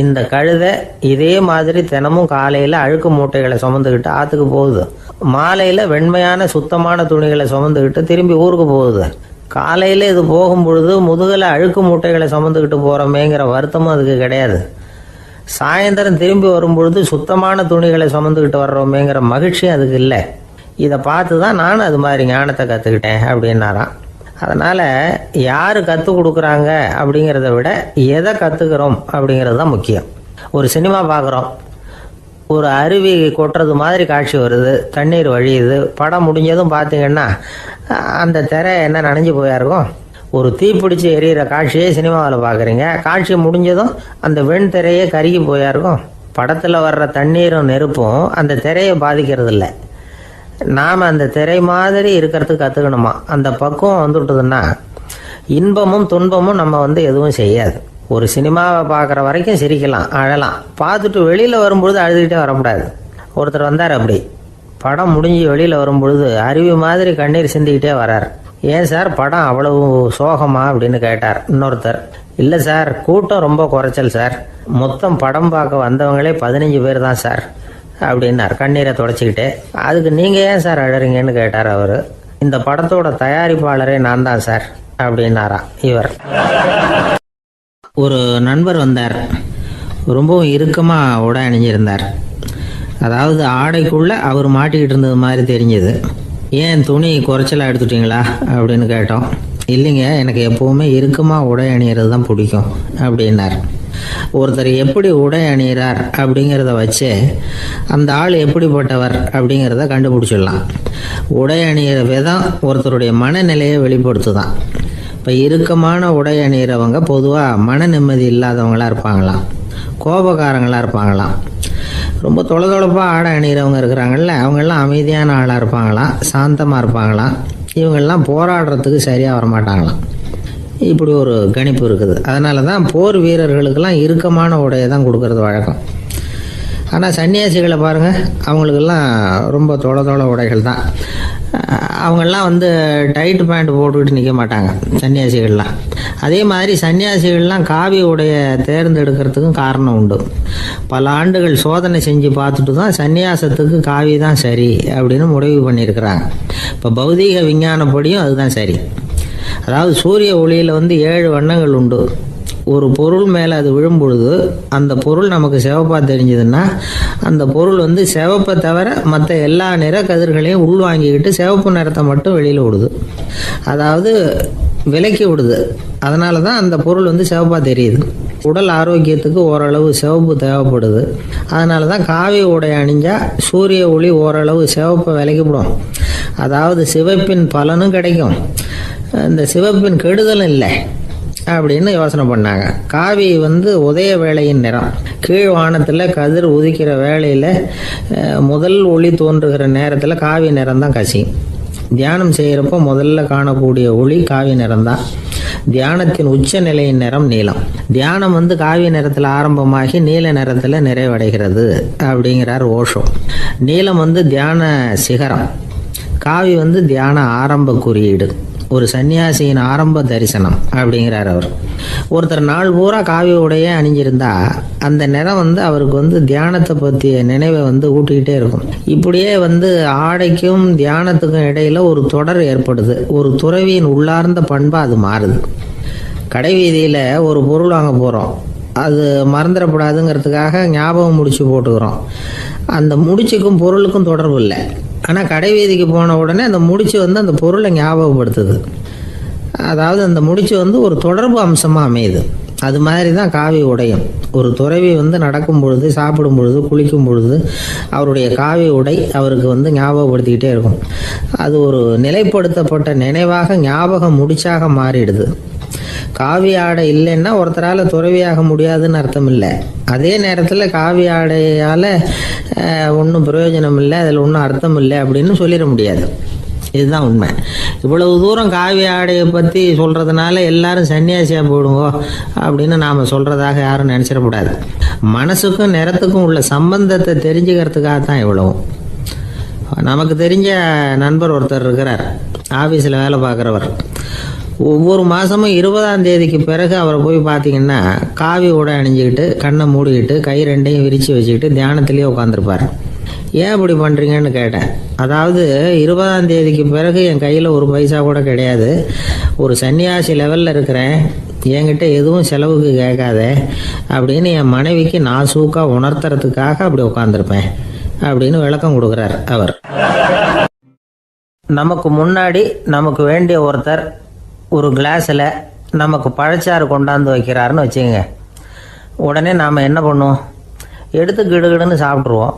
இந்த கழுதை இதே மாதிரி தினமும் காலையில் அழுக்கு மூட்டைகளை சுமந்துக்கிட்டு ஆற்றுக்கு போகுது, மாலையில் வெண்மையான சுத்தமான துணிகளை சுமந்துக்கிட்டு திரும்பி ஊருக்கு போகுது. காலையில் இது போகும்பொழுது முதுகில் அழுக்கு மூட்டைகளை சுமந்துக்கிட்டு போகிறோமேங்கிற வருத்தமும் அதுக்கு கிடையாது. சாயந்தரம் திரும்பி வரும்பொழுது சுத்தமான துணிகளை சுமந்துக்கிட்டு வர்றோமேங்கிற மகிழ்ச்சியும் அதுக்கு இல்லை. இதை பார்த்து தான் நான் அது மாதிரி ஞானத்தை கற்றுக்கிட்டேன் அப்படின்னாராம். அதனால் யார் கற்றுக் கொடுக்குறாங்க அப்படிங்கிறத விட எதை கற்றுக்கிறோம் அப்படிங்கிறது தான் முக்கியம். ஒரு சினிமா பார்க்குறோம், ஒரு அருவி கொட்டுறது மாதிரி காட்சி வருது, தண்ணீர் வழியுது. படம் முடிஞ்சதும் பார்த்தீங்கன்னா அந்த திரை என்ன நனைஞ்சு போயா இருக்கும். ஒரு தீப்பிடிச்சு எரியிற காட்சியே சினிமாவில் பார்க்குறீங்க, காட்சி முடிஞ்சதும் அந்த வெண் திரையே கருகி போயா இருக்கும். படத்தில் வர்ற தண்ணீரும் நெருப்பும் அந்த திரையை பாதிக்கிறது இல்லை. நாம் அந்த திரை மாதிரி இருக்கிறதுக்கு கற்றுக்கணுமா. அந்த பக்குவம் வந்துவிட்டதுன்னா இன்பமும் துன்பமும் நம்ம எதுவும் செய்யாது. ஒரு சினிமாவை பார்க்குற வரைக்கும் சிரிக்கலாம், அழலாம். பார்த்துட்டு வெளியில் வரும்பொழுது அழுதுகிட்டே வரக்கூடாது. ஒருத்தர் வந்தார், அப்படி படம் முடிஞ்சு வெளியில் வரும்பொழுது அருவி மாதிரி கண்ணீர் சிந்திக்கிட்டே வரார். ஏன் சார், படம் அவ்வளவு சோகமா அப்படின்னு கேட்டார். இன்னொருத்தர், இல்லை சார், கூட்டம் ரொம்ப குறைச்சல் சார், மொத்தம் படம் பார்க்க வந்தவங்களே 15 பேர் தான் சார் அப்படின்னார் கண்ணீரை தொடச்சிக்கிட்டே. அதுக்கு நீங்கள் ஏன் சார் அழறீங்கன்னு கேட்டார் அவர். இந்த படத்தோட தயாரிப்பாளரே நான் தான் சார் அப்படின்னாரா இவர். ஒரு நண்பர் வந்தார். ரொம்பவும் இறுக்கமாக உடை அணிஞ்சிருந்தார். அதாவது ஆடைக்குள்ளே அவர் மாட்டிக்கிட்டு இருந்தது மாதிரி தெரிஞ்சது. ஏன் துணி குறைச்சலாக எடுத்துட்டீங்களா அப்படின்னு கேட்டோம். இல்லைங்க, எனக்கு எப்போவுமே இறுக்கமாக உடை அணிகிறது தான் பிடிக்கும் அப்படின்னார். ஒருத்தர் எப்படி உடை அணிகிறார் அப்படிங்கிறத வச்சு அந்த ஆள் எப்படிப்பட்டவர் அப்படிங்கிறத கண்டுபிடிச்சிடலாம். உடை அணிகிற விதம் ஒருத்தருடைய மனநிலையை வெளிப்படுத்துதான். இப்போ இறுக்கமான உடை அணிகிறவங்க பொதுவாக மன நிம்மதி இல்லாதவங்களாக இருப்பாங்களாம், கோபக்காரங்களாக இருப்பாங்களாம். ரொம்ப தொலைதொலைப்பாக ஆடை அணிகிறவங்க இருக்கிறாங்கல்ல, அவங்கெல்லாம் அமைதியான ஆளாக இருப்பாங்களாம், சாந்தமாக இருப்பாங்களாம். இவங்கெல்லாம் போராடுறதுக்கு சரியாக வரமாட்டாங்களாம். இப்படி ஒரு கணிப்பு இருக்குது. அதனால தான் போர் வீரர்களுக்கெல்லாம் இறுக்கமான உடையை தான் கொடுக்கறது வழக்கம். ஆனால் சன்னியாசிகளை பாருங்கள், அவங்களுக்கெல்லாம் ரொம்ப தொலை உடைகள் தான். அவங்கெல்லாம் வந்து டைட் பேண்ட் போட்டுக்கிட்டு நிற்க மாட்டாங்க சன்னியாசிகள்லாம். அதே மாதிரி சன்னியாசிகள்லாம் காவி உடைய தேர்ந்தெடுக்கிறதுக்கும் காரணம் உண்டு. பல ஆண்டுகள் சோதனை செஞ்சு பார்த்துட்டு தான் சன்னியாசத்துக்கு காவி தான் சரி அப்படின்னு முடிவு பண்ணியிருக்கிறாங்க. இப்போ பௌதீக விஞ்ஞானப்படியும் அதுதான் சரி. அதாவது சூரிய ஒளியில் வந்து 7 வண்ணங்கள் உண்டு. ஒரு பொருள் மேலே அது விழும்பொழுது அந்த பொருள் நமக்கு சிவப்பாக தெரிஞ்சதுன்னா அந்த பொருள் வந்து சிவப்பை தவிர மற்ற எல்லா நிற கதிர்களையும் உள்வாங்கிக்கிட்டு சிவப்பு நிறத்தை மட்டும் வெளியில் விடுது. அதாவது விலக்கி விடுது. அதனால தான் அந்த பொருள் வந்து சிவப்பாக தெரியுது. உடல் ஆரோக்கியத்துக்கு ஓரளவு சிவப்பு தேவைப்படுது. அதனால தான் காவி உடை அணிஞ்சால் சூரிய ஒளி ஓரளவு சிவப்பை விலக்கிவிடும். அதாவது சிவப்பின் பலனும் கிடைக்கும், இந்த சிவப்பின் கெடுதலும் இல்லை அப்படின்னு யோசனை பண்ணாங்க. காவி வந்து உதய வேளையின் நிறம். கீழ் வானத்தில் கதிர் உதிக்கிற வேளையில் முதல் ஒளி தோன்றுகிற நேரத்தில் காவி நிறம் தான் கசியும். தியானம் செய்கிறப்போ முதல்ல காணக்கூடிய ஒளி காவி நிறம்தான். தியானத்தின் உச்ச நிலையின் நிறம் நீலம். தியானம் வந்து காவி நிறத்தில் ஆரம்பமாகி நீல நிறத்தில் நிறைவடைகிறது அப்படிங்கிறார் ஓஷோ. நீலம் வந்து தியான சிகரம், காவி வந்து தியான ஆரம்ப குறியீடு, ஒரு சன்னியாசியின் ஆரம்ப தரிசனம் அப்படிங்கிறார் அவர். ஒருத்தர் நாள் பூரா காவி உடைய அணிஞ்சிருந்தா அந்த நிறம் வந்து அவருக்கு வந்து தியானத்தை பற்றிய நினைவை வந்து ஊட்டிக்கிட்டே இருக்கும். இப்படியே வந்து ஆடைக்கும் தியானத்துக்கும் இடையில ஒரு தொடர் ஏற்படுது. ஒரு துறவியின் உள்ளார்ந்த பண்பா அது மாறுது. கடை வீதியில் ஒரு பொருள் வாங்க போகிறோம், அது மறந்துடக்கூடாதுங்கிறதுக்காக ஞாபகம் முடிச்சு போட்டுக்கிறோம். அந்த முடிச்சுக்கும் பொருளுக்கும் தொடர்பு இல்லை. ஆனால் கடை வீதிக்கு போன உடனே அந்த முடிச்சு வந்து அந்த பொருளை ஞாபகப்படுத்துது. அதாவது அந்த முடிச்சு வந்து ஒரு தொடர்பு அம்சமாக அமையுது. அது மாதிரி தான் காவி உடையும். ஒரு துறவி வந்து நடக்கும் பொழுது, சாப்பிடும் பொழுது, குளிக்கும் பொழுது அவருடைய காவி உடை அவருக்கு வந்து ஞாபகப்படுத்திக்கிட்டே இருக்கும். அது ஒரு நிலைப்படுத்தப்பட்ட நினைவாக ஞாபக முடிச்சாக மாறிடுது. காவி ஆடை இல்லைன்னா ஒருத்தரால் துறவியாக முடியாதுன்னு அர்த்தம் இல்லை. அதே நேரத்தில் காவி ஆடையால் ஒன்றும் பிரயோஜனம் இல்லை, அதில் ஒன்றும் அர்த்தம் இல்லை அப்படின்னு சொல்லிட முடியாது. இதுதான் உண்மை. இவ்வளவு தூரம் காவி ஆடையை பற்றி சொல்கிறதுனால எல்லாரும் சன்னியாசியாக போடுங்க அப்படின்னு நாம் சொல்கிறதாக யாரும் நினச்சிடக்கூடாது. மனசுக்கும் நிறத்துக்கும் உள்ள சம்பந்தத்தை தெரிஞ்சுக்கிறதுக்காக தான் இவ்வளவும். நமக்கு தெரிஞ்ச நண்பர் ஒருத்தர் இருக்கிறார், ஆஃபீஸில் வேலை பார்க்குறவர். ஒவ்வொரு மாதமும் 20ஆம் தேதிக்கு பிறகு அவரை போய் பார்த்தீங்கன்னா காவி உடை அணிஞ்சிக்கிட்டு கண்ணை மூடிக்கிட்டு கை ரெண்டையும் விரித்து வச்சுக்கிட்டு தியானத்திலேயே உட்காந்துருப்பார். ஏன் இப்படி பண்ணுறீங்கன்னு கேட்டேன். அதாவது 20ஆம் தேதிக்கு பிறகு என் கையில் ஒரு பைசா கூட கிடையாது, ஒரு சன்னியாசி லெவலில் இருக்கிறேன், என்கிட்ட எதுவும் செலவுக்கு கேட்காத அப்படின்னு என் மனைவிக்கு நான் சூக்காக உணர்த்துறதுக்காக அப்படி உட்காந்துருப்பேன் அப்படின்னு விளக்கம் கொடுக்குறார் அவர். நமக்கு முன்னாடி நமக்கு வேண்டிய ஒருத்தர் ஒரு கிளாஸில் நமக்கு பழச்சாறு கொண்டாந்து வைக்கிறாருன்னு வச்சுக்கோங்க. உடனே நாம் என்ன பண்ணுவோம்? எடுத்து கிடுகிடுன்னு சாப்பிட்ருவோம்,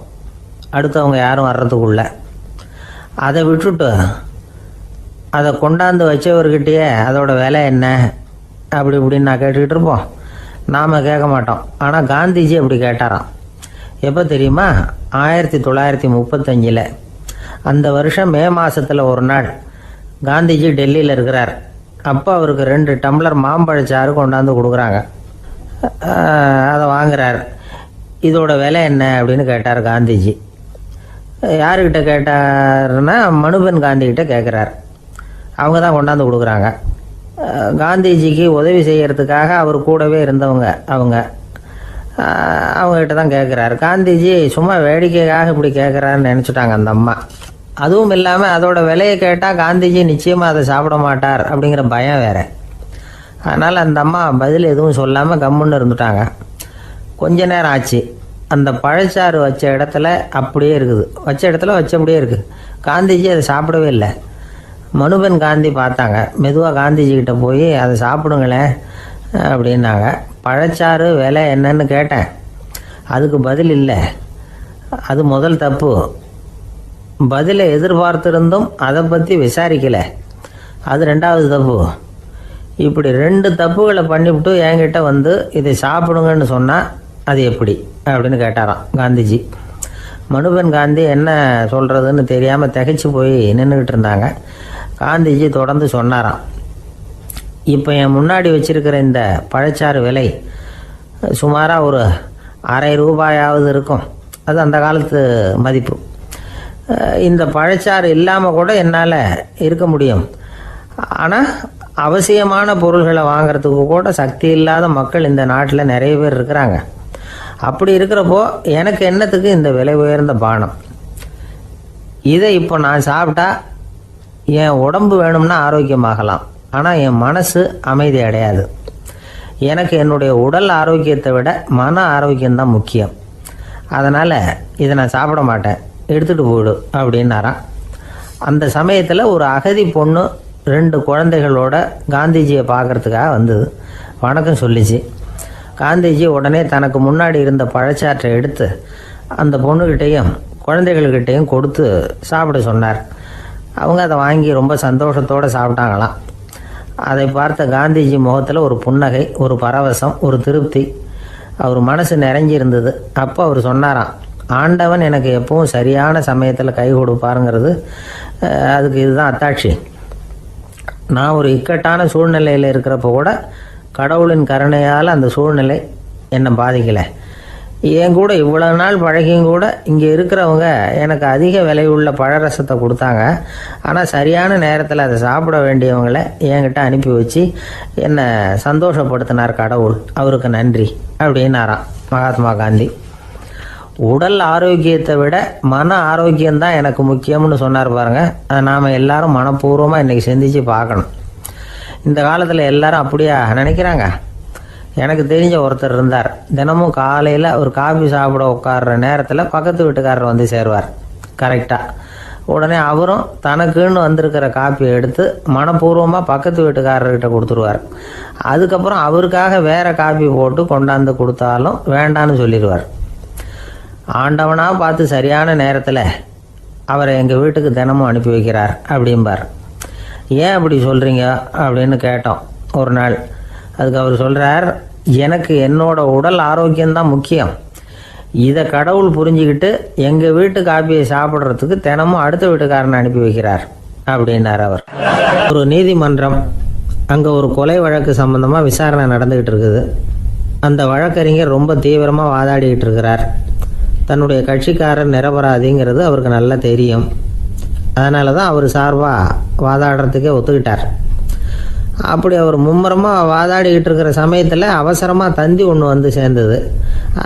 அடுத்தவங்க யாரும் வர்றதுக்குள்ள. அதை விட்டுட்டு அதை கொண்டாந்து வச்சவர்கிட்டயே அதோட விலை என்ன அப்படி இப்படின்னு நான் கேட்டுக்கிட்டு இருப்போம். நாம் கேட்க மாட்டோம். ஆனால் காந்திஜி அப்படி கேட்டாராம். எப்போ தெரியுமா? 1935. அந்த வருஷம் மே மாதத்தில் ஒரு நாள் காந்திஜி டெல்லியில் இருக்கிறார். அப்போ அவருக்கு 2 டம்ளர் மாம்பழச்சாறு கொண்டாந்து கொடுக்குறாங்க. அதை வாங்குறார். இதோட விலை என்ன அப்படின்னு கேட்டார் காந்திஜி. யாருக்கிட்ட கேட்டாருன்னா மனுபென் காந்திகிட்ட கேட்குறார். அவங்க தான் கொண்டாந்து கொடுக்குறாங்க. காந்திஜிக்கு உதவி செய்கிறதுக்காக அவர் கூடவே இருந்தவங்க அவங்ககிட்ட தான் கேட்குறாரு. காந்திஜி சும்மா வேடிக்கைக்காக இப்படி கேட்குறாருன்னு நினச்சிட்டாங்க அந்த அம்மா. அதுவும் இல்லாமல் அதோட விலையை கேட்டால் காந்திஜி நிச்சயமாக அதை சாப்பிட மாட்டார் அப்படிங்கிற பயம் வேறு. அதனால் அந்த அம்மா பதில் எதுவும் சொல்லாமல் கம்முன்னு இருந்துட்டாங்க. கொஞ்ச நேரம் ஆச்சு. அந்த பழச்சாறு வச்ச இடத்துல அப்படியே இருக்குது, வச்ச இடத்துல வச்சபடியே இருக்குது. காந்திஜி அதை சாப்பிடவே இல்லை. மனுபென் காந்தி பார்த்தாங்க. மெதுவாக காந்திஜிக்கிட்ட போய் அதை சாப்பிடுங்களேன் அப்படின்னாங்க. பழச்சாறு விலை என்னன்னு கேட்டேன், அதுக்கு பதில் இல்லை. அது முதல் தப்பு. பதிலை எதிர்பார்த்திருந்தும் அதை பற்றி விசாரிக்கலை, அது 2வது தப்பு. இப்படி 2 தப்புகளை பண்ணிவிட்டு என்கிட்ட வந்து இதை சாப்பிடுங்கன்னு சொன்னால் அது எப்படி அப்படின்னு கேட்டாராம் காந்திஜி. மனுபென் காந்தி என்ன சொல்கிறதுன்னு தெரியாமல் திகைச்சு போய் நின்றுக்கிட்டு இருந்தாங்க. காந்திஜி தொடர்ந்து சொன்னாராம், இப்போ என் முன்னாடி வச்சிருக்கிற இந்த பழச்சாறு விலை சுமாராக ஒரு ₹1/2 இருக்கும். அது அந்த காலத்து மதிப்பு. இந்த பழச்சாறு இல்லாமல் கூட என்னால் இருக்க முடியும். ஆனால் அவசியமான பொருள்களை வாங்கிறதுக்கு கூட சக்தி இல்லாத மக்கள் இந்த நாட்டில் நிறைய பேர் இருக்கிறாங்க. அப்படி இருக்கிறப்போ எனக்கு என்னத்துக்கு இந்த விலை உயர்ந்த பானம்? இதை இப்போ நான் சாப்பிட்டா என் உடம்பு வேணும்னா ஆரோக்கியமாகலாம், ஆனால் என் மனசு அமைதி அடையாது. எனக்கு என்னுடைய உடல் ஆரோக்கியத்தை விட மன ஆரோக்கியம்தான் முக்கியம். அதனால் இதை நான் சாப்பிட மாட்டேன், எடுத்துகிட்டு போயிடு அப்படின்னாராம். அந்த சமயத்தில் ஒரு அகதி பொண்ணு 2 குழந்தைகளோட காந்திஜியை பார்க்கறதுக்காக வந்தது. வணக்கம் சொல்லிச்சு. காந்திஜி உடனே தனக்கு முன்னாடி இருந்த பழச்சாற்றை எடுத்து அந்த பொண்ணுக்கிட்டையும் குழந்தைகள்கிட்டையும் கொடுத்து சாப்பிட சொன்னார். அவங்க அதை வாங்கி ரொம்ப சந்தோஷத்தோடு சாப்பிட்டாங்களாம். அதை பார்த்த காந்திஜி முகத்தில் ஒரு புன்னகை, ஒரு பரவசம், ஒரு திருப்தி. அவர் மனசு நிறைஞ்சி இருந்தது. அப்போ அவர் சொன்னாராம், ஆண்டவன் எனக்கு எப்பவும் சரியான சமயத்தில் கை கொடுப்பாருங்கிறது அதுக்கு இதுதான் அத்தாட்சி. நான் ஒரு இக்கட்டான சூழ்நிலையில் இருக்கிறப்ப கூட கடவுளின் கருணையால் அந்த சூழ்நிலை என்னை பாதிக்கலை. என் கூட இவ்வளோ நாள் பழகியும் கூட இங்கே இருக்கிறவங்க எனக்கு அதிக விலை உள்ள பழரசத்தை கொடுத்தாங்க. ஆனால் சரியான நேரத்தில் அதை சாப்பிட வேண்டியவங்களை என்கிட்ட அனுப்பி வச்சு என்னை சந்தோஷப்படுத்தினார் கடவுள், அவருக்கு நன்றி அப்படின்னாராம் மகாத்மா காந்தி. உடல் ஆரோக்கியத்தை விட மன ஆரோக்கியம்தான் எனக்கு முக்கியம்னு சொன்னார் பாருங்க. அதை நாம் எல்லாரும் மனப்பூர்வமாக இன்றைக்கி சிந்திச்சு பார்க்கணும். இந்த காலத்தில் எல்லாரும் அப்படியா நினைக்கிறாங்க? எனக்கு தெரிஞ்ச ஒருத்தர் இருந்தார். தினமும் காலையில் ஒரு காஃபி சாப்பிட உட்கார்ற நேரத்தில் பக்கத்து வீட்டுக்காரர் வந்து சேருவார் கரெக்டாக. உடனே அவரும் தனக்குன்னு வந்திருக்கிற காப்பியை எடுத்து மனப்பூர்வமாக பக்கத்து வீட்டுக்காரர்கிட்ட கொடுத்துருவார். அதுக்கப்புறம் அவருக்காக வேறு காப்பி போட்டு கொண்டாந்து கொடுத்தாலும் வேண்டான்னு சொல்லிடுவார். ஆண்டவனாக பார்த்து சரியான நேரத்தில் அவரை எங்கள் வீட்டுக்கு தினமும் அனுப்பி வைக்கிறார் அப்படிம்பார். ஏன் அப்படி சொல்கிறீங்க அப்படின்னு கேட்டோம் ஒரு நாள். அதுக்கு அவர் சொல்கிறார், எனக்கு என்னோட உடல் ஆரோக்கியம்தான் முக்கியம். இதை கடவுள் புரிஞ்சுக்கிட்டு எங்கள் வீட்டு காப்பியை சாப்பிட்றதுக்கு தினமும் அடுத்த வீட்டுக்காரனை அனுப்பி வைக்கிறார் அப்படின்னார் அவர். ஒரு நீதிமன்றம், அங்கே ஒரு கொலை வழக்கு சம்பந்தமாக விசாரணை நடந்துக்கிட்டு இருக்குது. அந்த வழக்கறிஞர் ரொம்ப தீவிரமாக வாதாடிக்கிட்டு இருக்கிறார். தன்னுடைய கட்சிக்காரர் நிரபராதிங்கிறது அவருக்கு நல்லா தெரியும். அதனால தான் அவர் சார்பாக வாதாடுறதுக்கே ஒத்துக்கிட்டார். அப்படி அவர் மும்முரமாக வாதாடிக்கிட்டு இருக்கிற சமயத்தில் அவசரமாக தந்தி ஒன்று வந்து சேர்ந்தது.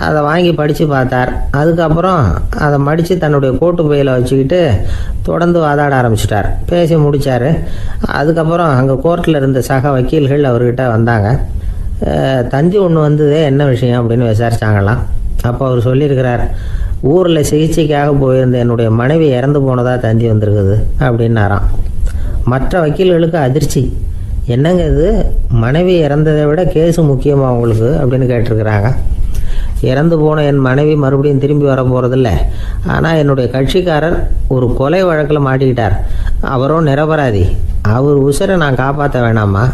அதை வாங்கி படித்து பார்த்தார். அதுக்கப்புறம் அதை மடித்து தன்னுடைய கோட்டு பையில் வச்சுக்கிட்டு தொடர்ந்து வாதாட ஆரம்பிச்சிட்டார். பேசி முடித்தார். அதுக்கப்புறம் அங்கே கோர்ட்டில் இருந்த சக வக்கீல்கள் அவர்கிட்ட வந்தாங்க. தந்தி ஒன்று வந்ததே என்ன விஷயம் அப்படின்னு விசாரிச்சாங்களாம். அப்போ அவர் சொல்லியிருக்கிறார், ஊரில் சிகிச்சைக்காக போயிருந்த என்னுடைய மனைவி இறந்து போனதாக தந்தி வந்திருக்குது அப்படின்னாராம். மற்ற வக்கீல்களுக்கு அதிர்ச்சி. என்னங்க இது, மனைவி இறந்ததை விட கேஸு முக்கியமாக உங்களுக்கு அப்படின்னு கேட்டிருக்கிறாங்க. இறந்து போன என் மனைவி மறுபடியும் திரும்பி வர போகிறதில்ல, ஆனால் என்னுடைய கட்சிக்காரர் ஒரு கொலை வழக்கில் மாட்டிக்கிட்டார். அவரும் நிரபராதி. அவர் உசுரை நான் காப்பாற்ற வேணாமா?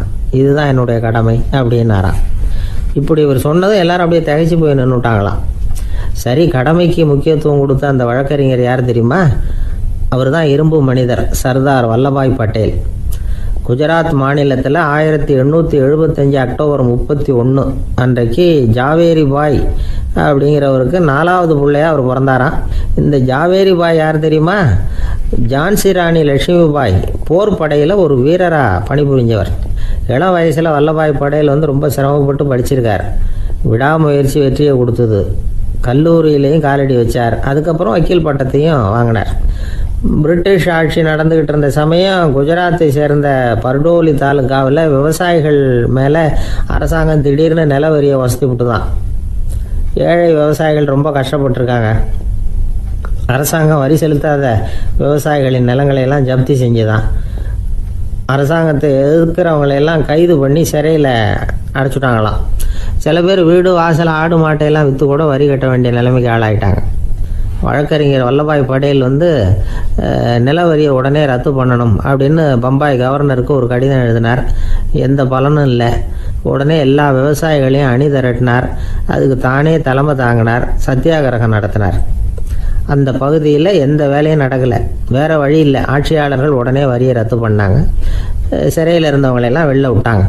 இதுதான் என்னுடைய கடமை அப்படின்னாராம். இப்படி இவர் சொன்னதும் எல்லாரும் அப்படியே திகைச்சு போய் நின்றுட்டாங்களாம். சரி, கடமைக்கு முக்கியத்துவம் கொடுத்த அந்த வழக்கறிஞர் யார் தெரியுமா? அவர் தான் இரும்பு மனிதர் சர்தார் வல்லபாய் பட்டேல். குஜராத் மாநிலத்தில் 1875 அக்டோபர் 31 அன்றைக்கு ஜாவேரி பாய் அப்படிங்கிறவருக்கு 4வது பிள்ளையாக அவர் பிறந்தாராம். இந்த ஜாவேரி பாய் யார் தெரியுமா? ஜான்சி ராணி லட்சுமி பாய் போர் படையில் ஒரு வீரராக பணிபுரிஞ்சவர். இளம் வயசில் வல்லபாய் பட்டேல் ரொம்ப சிரமப்பட்டு படிச்சிருக்கார். விடாமுயற்சி வெற்றியை கொடுத்தது. கல்லூரியிலையும் காலடி வச்சார். அதுக்கப்புறம் வக்கீல் பட்டத்தையும் வாங்கினார். பிரிட்டிஷ் ஆட்சி நடந்துக்கிட்டு இருந்த சமயம் குஜராத்தை சேர்ந்த பர்டோலி தாலுக்காவில் விவசாயிகள் மேலே அரசாங்கம் திடீர்னு நில வரியை வசதி விட்டு தான். ஏழை விவசாயிகள் ரொம்ப கஷ்டப்பட்டுருக்காங்க. அரசாங்கம் வரி செலுத்தாத விவசாயிகளின் நிலங்களையெல்லாம் ஜப்தி செஞ்சுதான். அரசாங்கத்தை எதிர்க்கிறவங்களையெல்லாம் கைது பண்ணி சிறையில் அடைச்சுட்டாங்களாம். சில பேர் வீடு வாசல் ஆடு மாட்டையெல்லாம் விற்று கூட வரி கட்ட வேண்டிய நிலைமைக்கு ஆளாயிட்டாங்க. வழக்கறிஞர் வல்லபாய் பட்டேல் நில வரியை உடனே ரத்து பண்ணணும் அப்படின்னு பம்பாய் கவர்னருக்கு ஒரு கடிதம் எழுதினார். எந்த பலனும் இல்லை. உடனே எல்லா விவசாயிகளையும் அணி திரட்டினார். அதுக்கு தானே தலைமை தாங்கினார். சத்தியாகிரகம் நடத்தினார். அந்த பகுதியில் எந்த வேலையும் நடக்கலை. வேறு வழி இல்லை. ஆட்சியாளர்கள் உடனே வரியை ரத்து பண்ணாங்க. சிறையில் இருந்தவங்களெல்லாம் வெளில விட்டாங்க.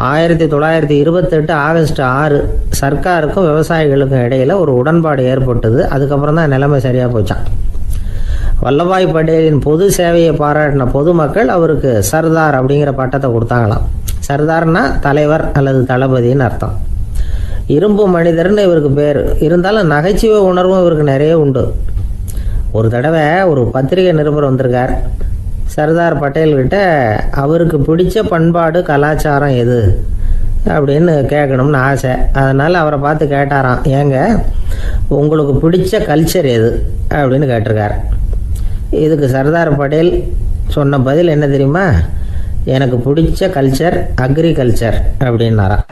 1928 ஆகஸ்ட் 6 சர்க்காருக்கும் விவசாயிகளுக்கும் இடையில் ஒரு உடன்பாடு ஏற்பட்டது. அதுக்கப்புறம் தான் நிலைமை சரியாக போச்சான். வல்லபாய் பட்டேலின் பொது சேவையை பாராட்டின பொதுமக்கள் அவருக்கு சர்தார் அப்படிங்கிற பட்டத்தை கொடுத்தாங்களாம். சர்தார்னா தலைவர் அல்லது தளபதின்னு அர்த்தம். இரும்பு மனிதர்னு இவருக்கு பேர். இருந்தாலும் நகைச்சுவை உணர்வும் இவருக்கு நிறைய உண்டு. ஒரு தடவை ஒரு பத்திரிகை நிருபர் வந்திருக்கார். சர்தார் பட்டேல்கிட்ட அவருக்கு பிடிச்ச பண்பாடு கலாச்சாரம் எது அப்படின்னு கேட்கணும்னு ஆசை. அதனால் அவரை பார்த்து கேட்டாராம், ஏங்க உங்களுக்கு பிடிச்ச கல்ச்சர் எது அப்படின்னு கேட்டிருக்கார். இதுக்கு சர்தார் பட்டேல் சொன்ன பதில் என்ன தெரியுமா? எனக்கு பிடிச்ச கல்ச்சர் அக்ரிகல்ச்சர் அப்படின்னாராம்.